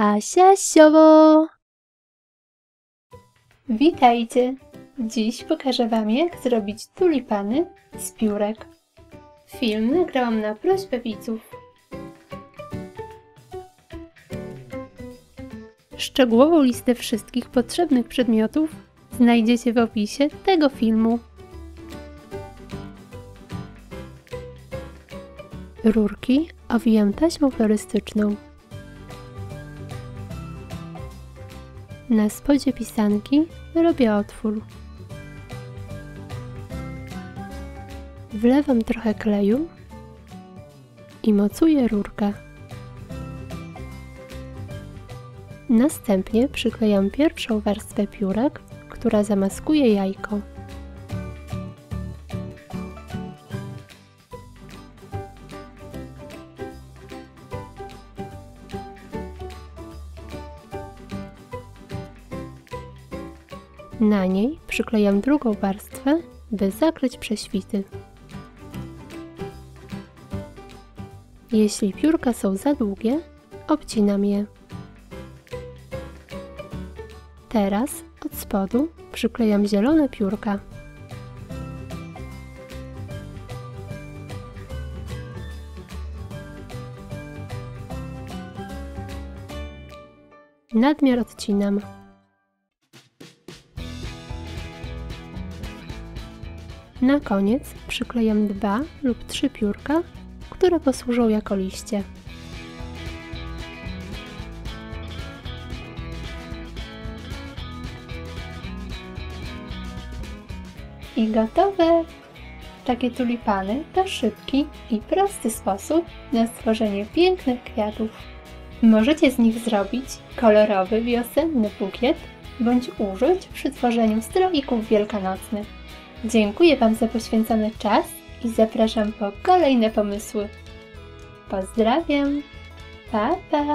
Asia Siowo! Witajcie! Dziś pokażę Wam, jak zrobić tulipany z piórek. Film nagrałam na prośbę widzów. Szczegółową listę wszystkich potrzebnych przedmiotów znajdziecie w opisie tego filmu. Rurki owijam taśmą florystyczną. Na spodzie pisanki robię otwór. Wlewam trochę kleju i mocuję rurkę. Następnie przyklejam pierwszą warstwę piórek, która zamaskuje jajko. Na niej przyklejam drugą warstwę, by zakryć prześwity. Jeśli piórka są za długie, obcinam je. Teraz od spodu przyklejam zielone piórka. Nadmiar odcinam. Na koniec przyklejam 2 lub 3 piórka, które posłużą jako liście. I gotowe! Takie tulipany to szybki i prosty sposób na stworzenie pięknych kwiatów. Możecie z nich zrobić kolorowy wiosenny bukiet bądź użyć przy tworzeniu stroików wielkanocnych. Dziękuję Wam za poświęcony czas i zapraszam po kolejne pomysły. Pozdrawiam! Pa, pa!